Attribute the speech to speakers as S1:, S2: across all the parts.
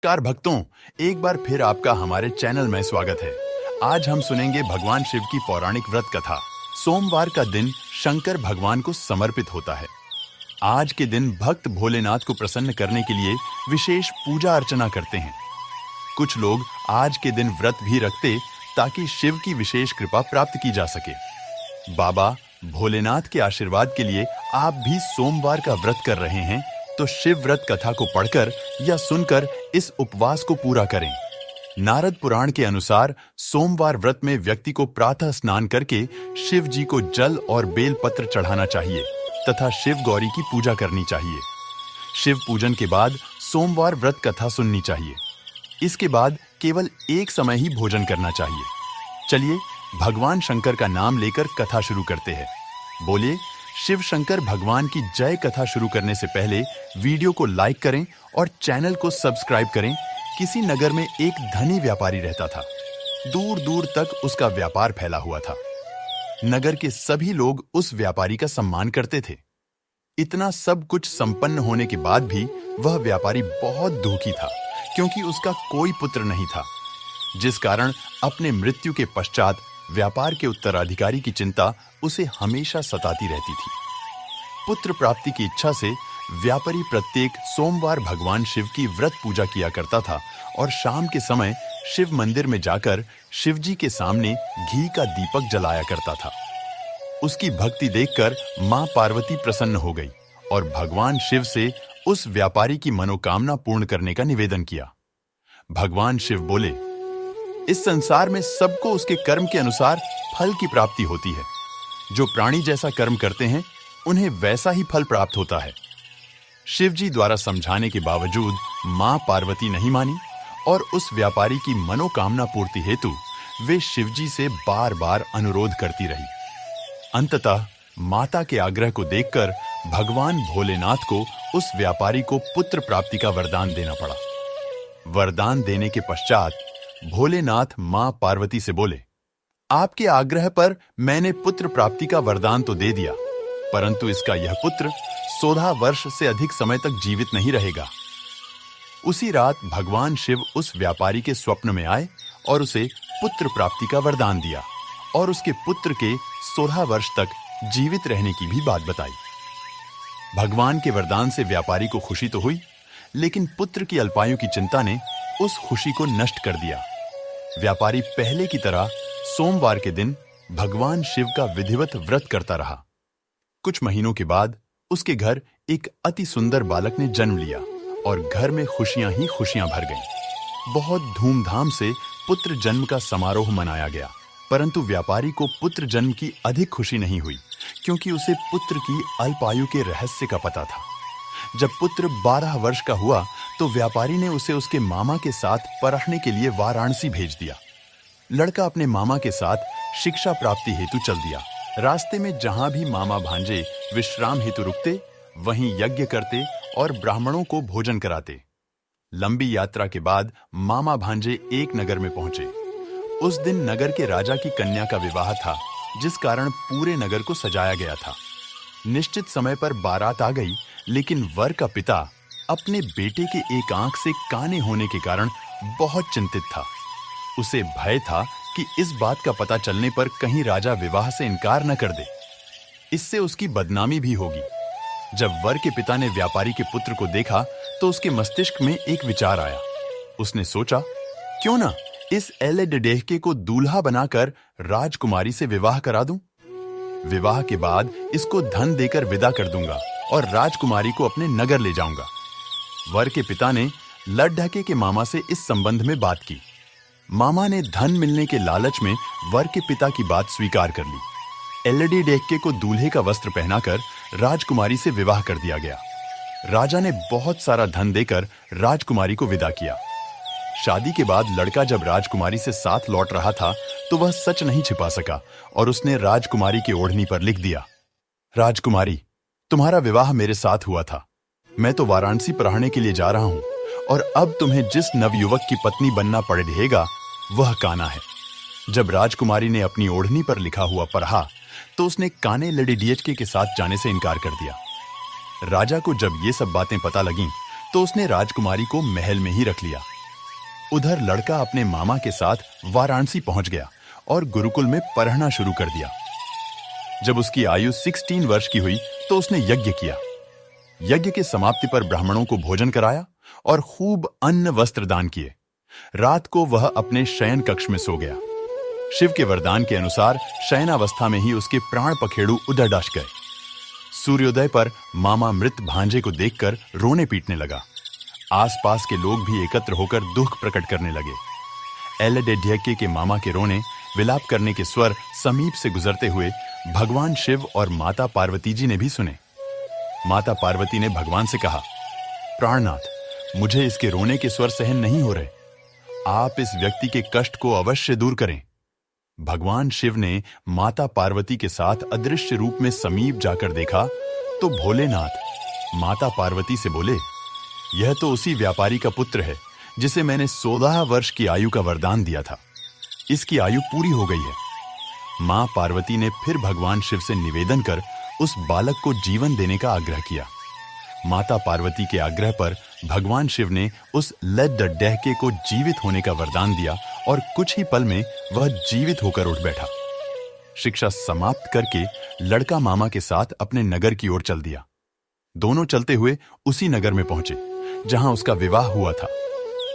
S1: Car भक्तों, एक बार फिर आपका हमारे चैनल में स्वागत है। आज हम सुनेंगे भगवान शिव की पौराणिक व्रत कथा। सोमवार का दिन शंकर भगवान को समर्पित होता है। आज के दिन भक्त भोलेनाथ को प्रसन्न करने के लिए विशेष पूजा अर्चना करते हैं। कुछ लोग आज के दिन व्रत भी रखते ताकि शिव की विशेष कृपा प्राप्त की जा सके। बाबा भोलेनाथ के आशीर्वाद के लिए आप भी सोमवार का व्रत कर रहे हैं तो शिव व्रत कथा को पढ़कर या सुनकर इस उपवास को पूरा करें। नारद पुराण के अनुसार सोमवार व्रत में व्यक्ति को प्रातः स्नान करके शिव जी को जल और बेल पत्र चढ़ाना चाहिए तथा शिव गौरी की पूजा करनी चाहिए। शिव पूजन के बाद सोमवार व्रत कथा सुननी चाहिए। इसके बाद केवल एक समय ही भोजन करना चाहिए। चलिए भगवान शंकर का नाम लेकर कथा शुरू करते हैं। बोलिए शिव शंकर भगवान की जय। कथा शुरू करने से पहले वीडियो को लाइक करें और चैनल को सब्सक्राइब करें। किसी नगर में एक धनी व्यापारी रहता था। दूर दूर तक उसका व्यापार फैला हुआ था। नगर के सभी लोग उस व्यापारी का सम्मान करते थे। इतना सब कुछ संपन्न होने के बाद भी वह व्यापारी बहुत दुखी था क्योंकि उसका कोई पुत्र नहीं था, जिस कारण अपने मृत्यु के पश्चात व्यापार के उत्तराधिकारी की चिंता उसे हमेशा सताती रहती थी। पुत्र प्राप्ति की इच्छा से व्यापारी प्रत्येक सोमवार भगवान शिव की व्रत पूजा किया करता था और शाम के समय शिव मंदिर में जाकर शिव जी के सामने घी का दीपक जलाया करता था। उसकी भक्ति देखकर मां पार्वती प्रसन्न हो गई और भगवान शिव से उस व्यापारी की मनोकामना पूर्ण करने का निवेदन किया। भगवान शिव बोले, इस संसार में सबको उसके कर्म के अनुसार फल की प्राप्ति होती है। जो प्राणी जैसा कर्म करते हैं उन्हें वैसा ही फल प्राप्त होता है। शिव जी द्वारा समझाने के बावजूद मां पार्वती नहीं मानी और उस व्यापारी की मनोकामना पूर्ति हेतु वे शिव जी से बार बार अनुरोध करती रही। अंततः माता के आग्रह को देखकर भगवान भोलेनाथ को उस व्यापारी को पुत्र प्राप्ति का वरदान देना पड़ा। वरदान देने के पश्चात भोलेनाथ मां पार्वती से बोले, आपके आग्रह पर मैंने पुत्र प्राप्ति का वरदान तो दे दिया, परंतु इसका यह पुत्र 16 वर्ष से अधिक समय तक जीवित नहीं रहेगा। उसी रात भगवान शिव उस व्यापारी के स्वप्न में आए और उसे पुत्र प्राप्ति का वरदान दिया और उसके पुत्र के 16 वर्ष तक जीवित रहने की भी बात बताई। भगवान के वरदान से व्यापारी को खुशी तो हुई, लेकिन पुत्र की अल्पायु की चिंता ने उस खुशी को नष्ट कर दिया। व्यापारी पहले की तरह सोमवार के दिन भगवान शिव का विधिवत व्रत करता रहा। कुछ महीनों के बाद उसके घर एक अति सुंदर बालक ने जन्म लिया और घर में खुशियां ही खुशियां भर गईं। बहुत धूमधाम से पुत्र जन्म का समारोह मनाया गया, परंतु व्यापारी को पुत्र जन्म की अधिक खुशी नहीं हुई क्योंकि उसे पुत्र की अल्पायु के रहस्य का पता था। जब पुत्र 12 वर्ष का हुआ तो व्यापारी ने उसे उसके मामा के साथ पढ़ने के लिए वाराणसी भेज दिया। लड़का अपने मामा के साथ शिक्षा प्राप्ति हेतु चल दिया। रास्ते में जहां भी मामा भांजे विश्राम हेतु रुकते, वहीं यज्ञ करते और ब्राह्मणों को भोजन कराते। लंबी यात्रा के बाद मामा भांजे एक नगर में पहुंचे। उस दिन नगर के राजा की कन्या का विवाह था, जिस कारण पूरे नगर को सजाया गया था। निश्चित समय पर बारात आ गई, लेकिन वर का पिता अपने बेटे के एक आंख से काने होने के कारण बहुत चिंतित था। उसे भय था कि इस बात का पता चलने पर कहीं राजा विवाह से इनकार न कर दे, इससे उसकी बदनामी भी होगी। जब वर के पिता ने व्यापारी के पुत्र को देखा तो उसके मस्तिष्क में एक विचार आया। उसने सोचा, क्यों ना इस एले डेढ़के को दूल्हा बनाकर राजकुमारी से विवाह करा दूं। विवाह के बाद इसको धन देकर विदा कर दूंगा और राजकुमारी को अपने नगर ले जाऊंगा। वर के पिता ने लड़ढके के मामा से इस संबंध में बात की। मामा ने धन मिलने के लालच में वर के पिता की बात स्वीकार कर ली। एलडी डेढ़के को दूल्हे का वस्त्र पहनाकर राजकुमारी से विवाह कर दिया गया। राजा ने बहुत सारा धन देकर राजकुमारी को विदा किया। शादी के बाद लड़का जब राजकुमारी से साथ लौट रहा था तो वह सच नहीं छिपा सका और उसने राजकुमारी की ओढ़नी पर लिख दिया, राजकुमारी, तुम्हारा विवाह मेरे साथ हुआ था। मैं तो वाराणसी पढ़ने के लिए जा रहा हूं और अब तुम्हें जिस नवयुवक की पत्नी बनना पड़ेगा वह काना है। जब राजकुमारी ने अपनी ओढ़नी पर लिखा हुआ पढ़ा तो उसने काने लड़ी डीएचके के साथ जाने से इनकार कर दिया। राजा को जब ये सब बातें पता लगीं तो उसने राजकुमारी को महल में ही रख लिया। उधर लड़का अपने मामा के साथ वाराणसी पहुंच गया और गुरुकुल में पढ़ना शुरू कर दिया। जब उसकी आयु 16 वर्ष की हुई तो उसने यज्ञ किया। यज्ञ के समाप्ति पर ब्राह्मणों को भोजन कराया और खूब अन्न वस्त्र दान किए। रात को वह अपने शयन कक्ष में सो गया। शिव के वरदान के अनुसार शयनावस्था में ही उसके प्राण पखेड़ू उधर डस गए। सूर्योदय पर मामा मृत भांजे को देखकर रोने पीटने लगा। आसपास के लोग भी एकत्र होकर दुख प्रकट करने लगे। एलडेढ्यके के मामा के रोने, विलाप करने के स्वर समीप से गुजरते हुए भगवान शिव और माता पार्वती जी ने भी सुने। माता पार्वती ने भगवान से कहा, प्राणनाथ, मुझे इसके रोने के स्वर सहन नहीं हो रहे। आप इस व्यक्ति के कष्ट को अवश्य दूर करें। भगवान शिव ने माता पार्वती के साथ अदृश्य रूप में समीप जाकर देखा तो भोलेनाथ माता पार्वती से बोले, यह तो उसी व्यापारी का पुत्र है जिसे मैंने 16 वर्ष की आयु का वरदान दिया था। इसकी आयु पूरी हो गई है। मां पार्वती ने फिर भगवान शिव से निवेदन कर उस बालक को जीवन देने का आग्रह किया। माता पार्वती के आग्रह पर भगवान शिव ने उस लड्डहके को जीवित होने का वरदान दिया और कुछ ही पल में वह जीवित होकर उठ बैठा। शिक्षा समाप्त करके लड़का मामा के साथ अपने नगर की ओर चल दिया। दोनों चलते हुए उसी नगर में पहुंचे जहां उसका विवाह हुआ था।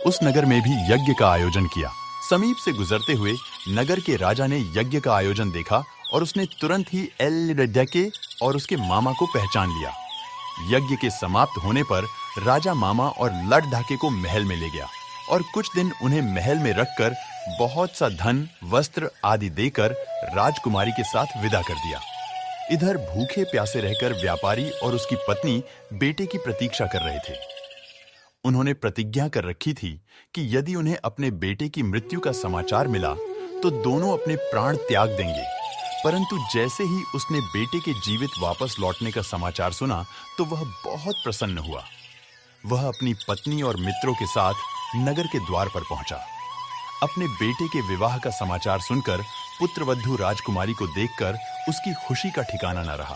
S1: उस नगर में भी यज्ञ का आयोजन किया। समीप से गुजरते हुए नगर के राजा ने यज्ञ का आयोजन देखा और उसने तुरंत ही एलडेढ्यके और उसके मामा को पहचान लिया। यज्ञ के समाप्त होने पर राजा मामा और लड्ढाके को महल में ले गया और कुछ दिन उन्हें महल में रखकर बहुत सा धन, वस्त्र आदि देकर राजकुमारी के साथ विदा कर दिया। इधर भूखे प्यासे रहकर व्यापारी और उसकी पत्नी बेटे की प्रतीक्षा कर रहे थे। उन्होंने प्रतिज्ञा कर रखी थी कि यदि उन्हें अपने बेटे की मृत्यु का समाचार मिला तो दोनों अपने प्राण त्याग देंगे। परंतु जैसे ही उसने बेटे के जीवित वापस लौटने का समाचार सुना तो वह बहुत प्रसन्न हुआ। वह अपनी पत्नी और मित्रों के साथ नगर के द्वार पर पहुंचा। अपने बेटे के विवाह का समाचार सुनकर पुत्रवधू राजकुमारी को देखकर उसकी खुशी का ठिकाना न रहा।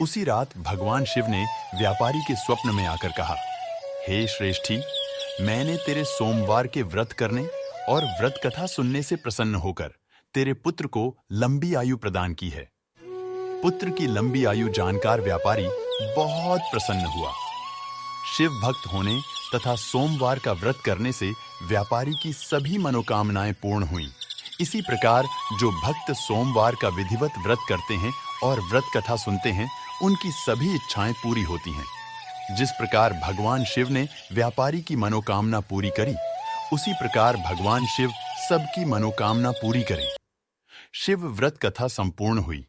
S1: उसी रात भगवान शिव ने व्यापारी के स्वप्न में आकर कहा, हे श्रेष्ठी, मैंने तेरे सोमवार के व्रत करने और व्रत कथा सुनने से प्रसन्न होकर तेरे पुत्र को लंबी आयु प्रदान की है। पुत्र की लंबी आयु जानकार व्यापारी बहुत प्रसन्न हुआ। शिव भक्त होने तथा सोमवार का व्रत करने से व्यापारी की सभी मनोकामनाएं पूर्ण हुईं। इसी प्रकार जो भक्त सोमवार का विधिवत व्रत करते हैं और व्रत कथा सुनते हैं, उनकी सभी इच्छाएं पूरी होती हैं। जिस प्रकार भगवान शिव ने व्यापारी की मनोकामना पूरी करी, उसी प्रकार भगवान शिव सबकी मनोकामना पूरी करें। शिव व्रत कथा संपूर्ण हुई।